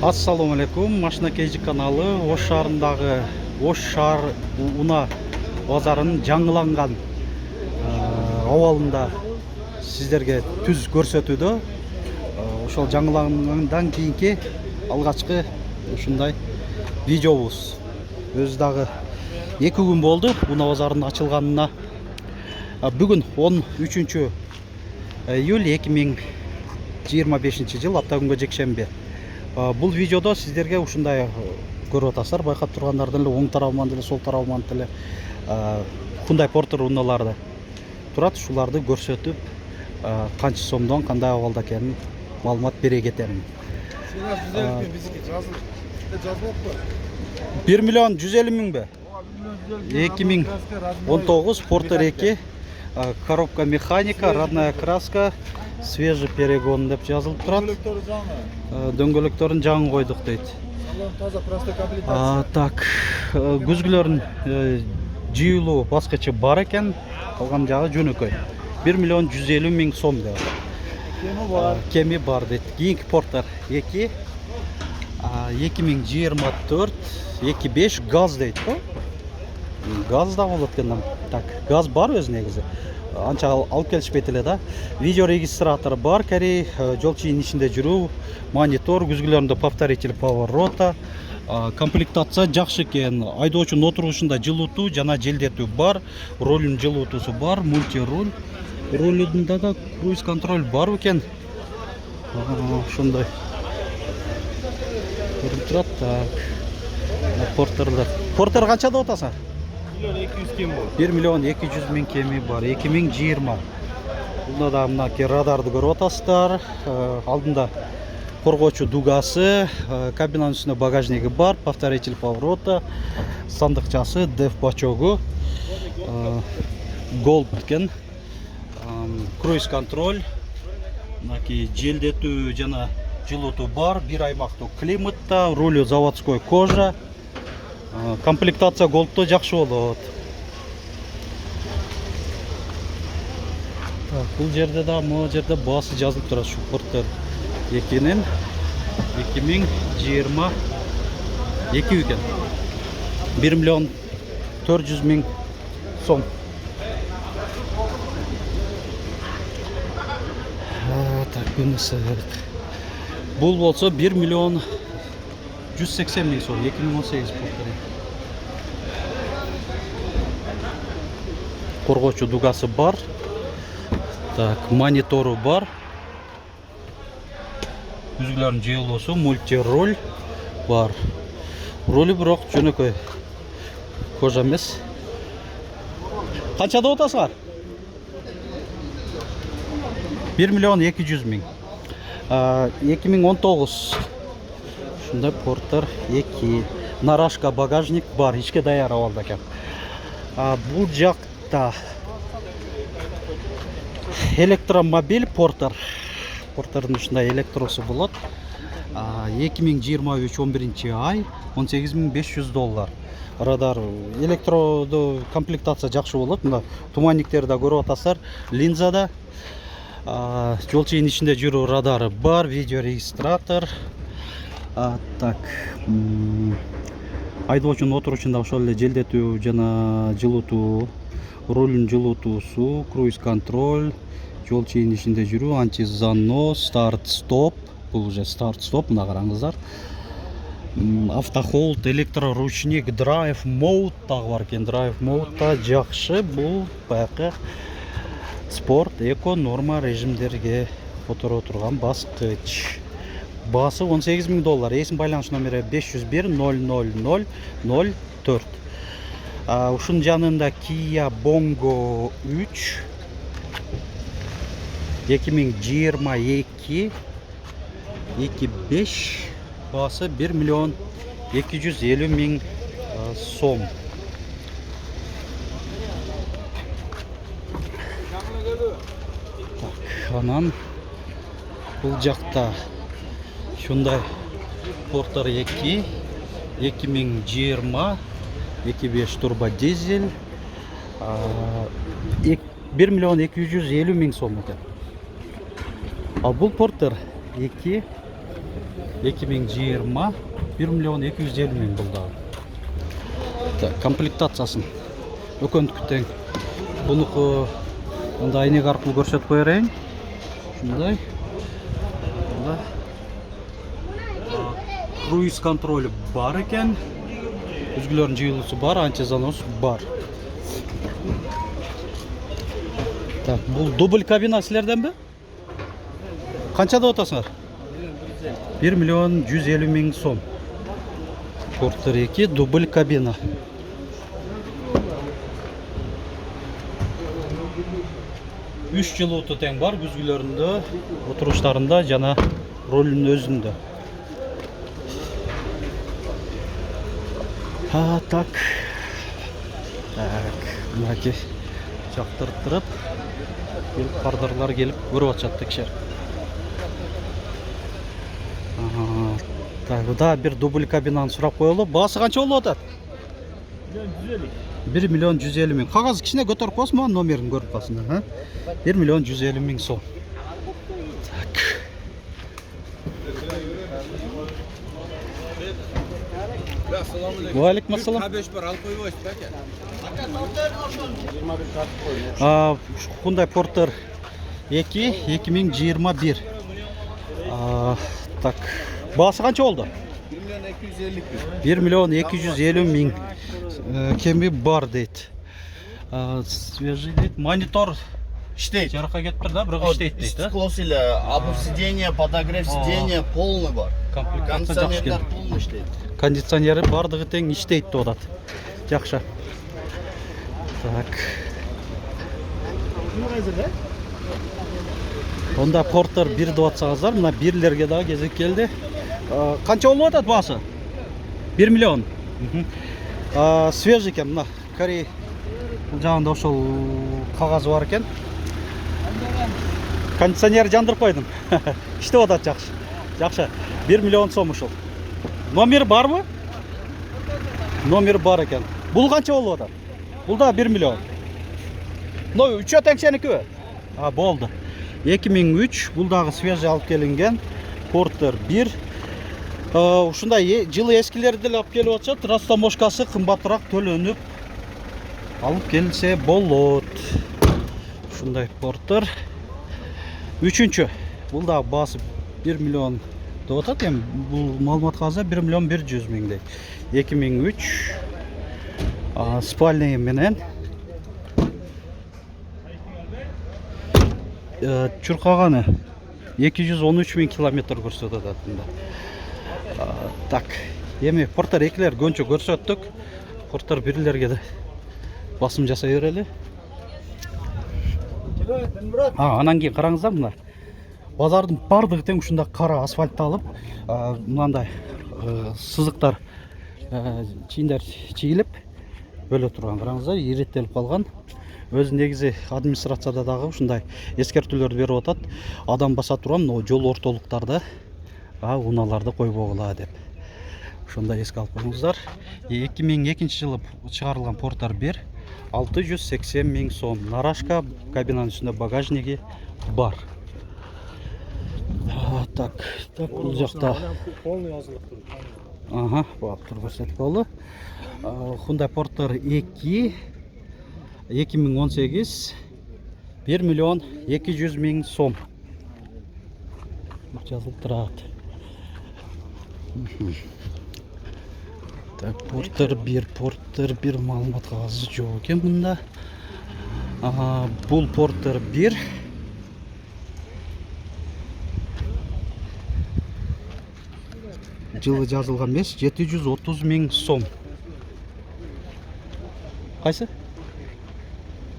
Ассаламу алейкум, Машина Кейджи каналы Ош шаарындагы Ош шаар Уна базарынын жаңыланган абалында сиздерге түз көрсөтүүдө. Ошол жаңылангандан кийинки алгачкы ушундай видеобуз. Өзү дагы 2 күн болду Уна базарынын ачылганына. Бүгүн 13 июль 2025 жыл апта күнгө жекшемби. Бұл видеода сіздерге ушундай көрүп атасыздар, байкап тургандардан эле оң тарабынан деле сол тарабынан деле Hyundai Porter уналарды турат, ушуларды көрсөтүп, канча сомдон кандай абалда экенин маалымат бере кетемин. 1 миллион 150 миң бе? 2019 Porter 2, коробка механика, родная краска, свежий перегон деп жазылып турат. Дөңгөлөктөрүн жаңы койдук дейт. Так, күзгүлөрүн жыйылуу баскычы бар экен, калган жагы жөнөкөй. 1 миллион 150 миң сом деп. Кеми бар дейт. Кийинки Porter 2 2024 25 газ дейт го. Газ да болот экен. Так, газ бар өзү негизи. Анча алып келишпейт эле да. Видео регистратор бар, кери жолчу ишинде жүрүү, монитор, күзгүлөрүндө повторитель поворота, комплектация жакшы экен. Айдоочунун отурушунда жылытуу жана желдетүү бар, рулдун жылытуусу бар, мультируль. Рулдунда да круиз контроль бар экен. Ошондой. Көрүнүп турат. Так. Porter канча деп атасың? 1 миллион 200 миң кеми бар. 2020. Бunda да мынакей радарды көрүп атасыздар. Алдында коргоочу дугасы, кабинанын үстүнө багажниги бар, повторитель поворота, сандыкчасы, деф бачогу, голд экен, круиз контроль, мынакей желдетүү жана жылытуу бар, бир аймактуу климатта, рулю заводской кожа. Комплектация голдто жакшы болот. Так, бул жерде да, могу жерде баасы жазылып турат ушу Porter 2-нин 2022 экен. 1 миллион 400 миң сом. Так, бунысы. Бул болсо 1 миллион 180 миң сом, 2018 Porter. Коргоочу дугасы бар. Так, монитору бар. Күзгүлөрүнүн жыйылуусу, мультируль бар. Рулю бирок жөнөкөй. Кожа эмес. Канча деп атасыңар? 1 миллион 200 миң. 2019 ушундай Porter 2. Нарашка багажник бар, ишке даяр абалда экен. Бул жакта электромобиль Porter. Porter'ın ушундай электросу болот. 2023 11 ай $18,500. Радар электроду комплектация жакшы болот. Мына туманниктерди да көрүп атасыздар. Линзада жолчу ишинде жүрүү радары бар, видео регистратор. Так, айдоочунун отурушунда ошол эле желдетүү жана жылытуу, рулдун жылытуусу, круиз контроль, жолчу ишинде жүрүү, антизанос, старт-стоп. Бул уже старт-стоп, мына караңыздар. Автохолд, электроручник, драйв мод дагы бар экен. Драйв мод да жакшы. Бул баягы спорт, эко, норма режимдерге которо турган баскыч. Баасы $18,000. Эсин байланыш номери 501 000 04. Ушунун жанында Kia Bongo 3 2022 25, баасы 1 миллион 250 миң сом. Так, анан бул жакта Hyundai Porter 2 2020 25 турбо дизель 1 миллион 250 миң сом экен. Ал бул Porter 2 2020 1 миллион 250 миң бұл дағы. Комплектациясын өкөндүкү тең. Бұнықы мында айнек аркылуу көрсөтүп коерейин. Шундай. Круиз контролü бар екен. Өзгілердің жиылысы бар, антизанос бар. Так, бұл дубль кабина сілерден бе? Қаншада отасыңар? 1 миллион 150 миң сом. Портер 2, дубль кабина. Үш жылуты тең бар, күзгілерінде, отырыштарында, жана ролінің өзінде. Так. Мынаки жақтырып, келіп қардарлар келіп көріп атшатты кішер. Так, бұда бір дубль кабинаны сұрап қойылы. Басы қанша олы отады? 1 миллион 150 миң. Қағаз кішіне көтеріп қосы ма номерін көріп қасында? 1 миллион 150 миң сом. Так. Алейкум ассалам. Hyundai Porter 2 2021. Так. Басы қанша олды? 1 миллион 250 миң. Кеми бар дейді. Свежий дейді. Монитор Штейт. жарыққа кетіп тұр да, бірақ штейт дейді. Стеклосили, обув сиденья, подогрев сиденья, полный бар. Кондиционерлер полный штейт. Кондиционері бардығы тең штейт тодады. Жақшы. Так. Онда Porter 1 деп атсаңыздар, мына бирлерге дағы кезек келді. Қанша олы отады басы? 1 миллион. Свежий екен, мына Корей жағында ошол қағазы бар екен. Кондиционер жандырып қойдым. Іште отады жақшы. Жақшы. 1 миллион сом ошол. Номер бар ма? Номер бар екен. Бұл қанша олы отады? Бұл да 1 миллион. Но 3 теңшенікі. Болды. 2003 бұл дағы свежий алып келінген. Porter 1. Ушундай жылы ескилерди алып келип атышат. Растаможкасы кымбатыраак төлөнүп алып келсе болот. Ушундай Porter. Үчүнчү. Бул да басы 1 миллион деп атат. Эми бул маалыматка азыр 1 миллион 100 миң дейт. 2003 спальный менен чуркаганы 213 миң километр көрсөтөт атында. Так, эми Porter 2-лер көнчө көрсөттүк. Porter 1-лерге да басым жасай берели. Анан кийин караңыздар, мына базардын бардыгы тең ушундай кара асфальтталып, мындай сызыктар чийиндер чийилип бөлө турган. Караңыздар, иреттелип калган. Өз негизи администрацияда дагы ушундай эскертүүлөрдү берип атат. Адам баса турган жол ортолуктарда унааларды койбогула деп. Ошондой эске алып коюңуздар. 2002 жылы чыгарылган Porter 1 680 миң сом. Нарашка, кабинанын үстүндө багажниги бар. Так, бул жакта полный азылык тур. Бак тур көрсөтүп болду. Hyundai Porter 2 2018 1 миллион 200 миң сом. Жазылып турат. Так, Porter 1 маалымат кагазы жок экен мында. Бул Porter 1 жылы жазылган эмес, 730 миң сом. Кайсы?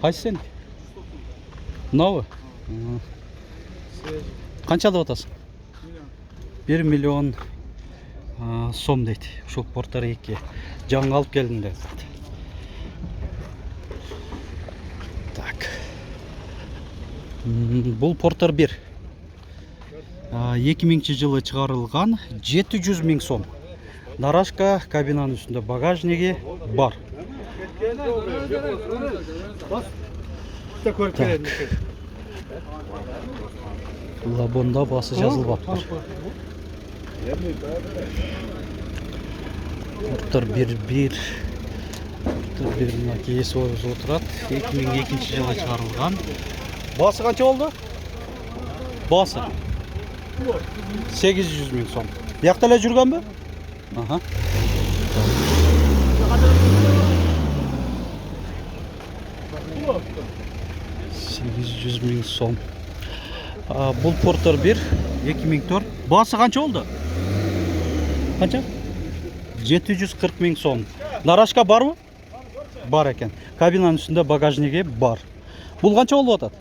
Кайсы сен? Мынабы? Канча деп атасың? 1 миллион сом дейт. Ушул Porter 2. Жаңы алып келдим деп. Так. Бул Porter 1. 2000 жылы чыгарылган 700 миң сом. Нарашка, кабинанын үстүндө багажниги бар. Лабонда басы жазылбаптыр. Porter 1.1 Porter 1 мына кейесі отырады. 2002 жылы шығарылған. Басы қанша болды? Басы 800 000 сом. Яқтала жүрген бе? Аха. 800 000 сом. Бұл Porter 1 2004. Басы қанша болды? Қанша? 740 000 сом. Нарашка бар ма? Бар екен. Кабинаның үстінде багажнигі бар. Бұл қанша болып отады?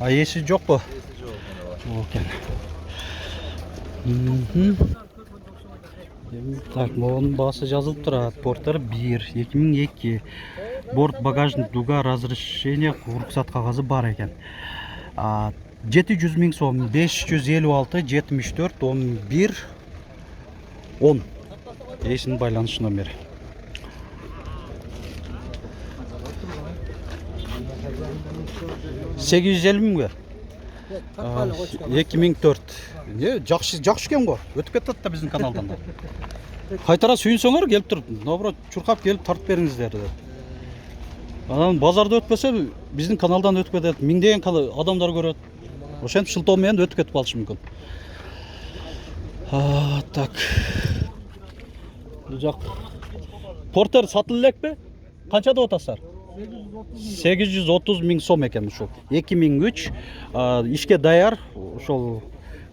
Есі жоқ па? Екен. Так, оның басы жазылып тұрады. Porter 1 2002. Борт багажник дуга разрешение рұқсат қағазы бар екен. 700 000 сом. 556 74 11 10. Есінің байланыс номері. $850 2004. Жақсы екен ғой. Өтіп кетті да біздің каналдан да. Қайтара сүйінсеңер келіп тұр. Наоборот, чурқап келіп тартып беріңіздер. Адам базарда өтпесе, біздің каналдан өтіп кетеді. Мыңдеген адамдар көреді. Ошентип шылтаумен өтіп кетіп қалышы мүмкін. Так. Бұл жақ. Porter сатылылек пе? Қаншада отасыздар? 830 000 сом екен ушул. 2003 ишке даяр. Ошол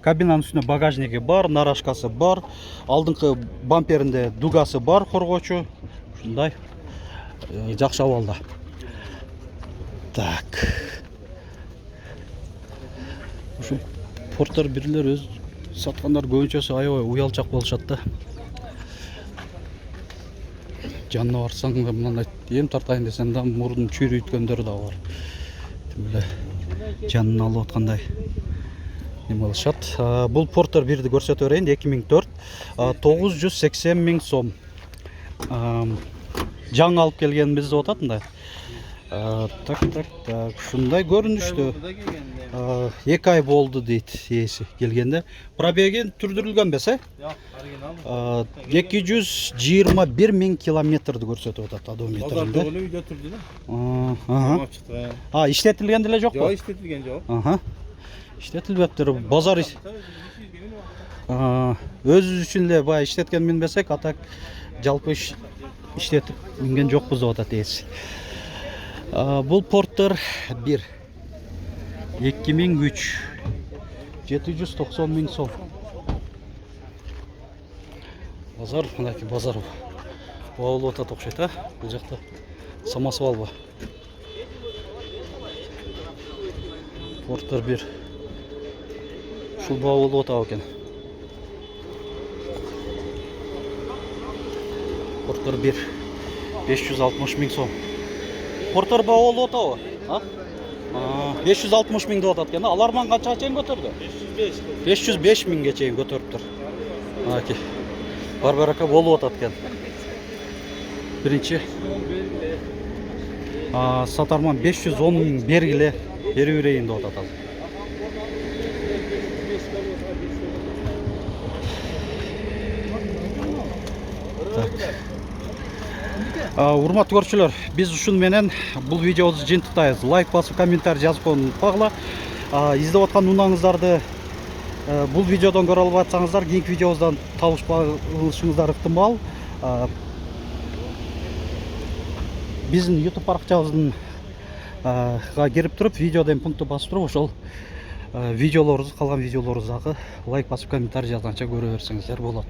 кабинаның үстүнө багажниги бар, нарашкасы бар, алдыңкы бамперинде дугасы бар, коргоочу. Ушундай жакшы абалда. Так. Ушул Porter бирлер өз саткандар көбүнчөсү аябай уялчак болушат да. Жанына барсаң, мынандай ем тартайын десең да мурдун чүйрүйткөндөр да бар. Тимеле жанына алып аткандай неме кылышат. Бул Porter 1-ди көрсөтө берейин. 2004 980 000 сом. Жаңы алып келгенбиз деп атат мындай. Так. Ушундай көрүнүштү. 2 ай болду дейт ээси келгенде. Пробегин түрдүрүлгөн бесе? Жок, оригинал. 221 000 километрди көрсөтүп атат одометринде. Базарда эле үйдө турду да. Иштетилген деле жокпу? Жок, иштетилген жок. İşletilmeptir. Bazar өзүбүз үчүн эле баягы иштеткен минбесек, атак жалпы иштетип минген жокпуз деп атат ээси. Бул Porter 1 2003 790 000 сом. Базар, мынакей базар. Болуп атат окшойт, бул жакта самосвал бар. Porter 1 Ушул баа болуп атабы экен. Porter 1 560 000 сом. Porter баа болуп атабы? 560 000 деп атат экен. Аларман канчага чейин көтөрдү? 505 000ге чейин көтөрүптүр. Мынакей. Барбарака болуп атат экен. Биринчи сатарман 510 000 бергиле берип берейин деп атат. Урматтуу көрүүчүлөр, биз ушун менен бул видеобузду жыйынтыктайбыз. Лайк басып, комментарий жазып коюуну унутпагыла. Издеп аткан унааңыздарды бул видеодон көрө албай атсаңыздар, кийинки видеобуздан табышпашыңыздар ыктымал. Биздин YouTube баракчабыздын кирип туруп, видеодон пункту басып туруп, ошол видеолорубузду, калган видеолорубуздагы лайк басып, комментарий жазганча көрө берсеңиздер болот.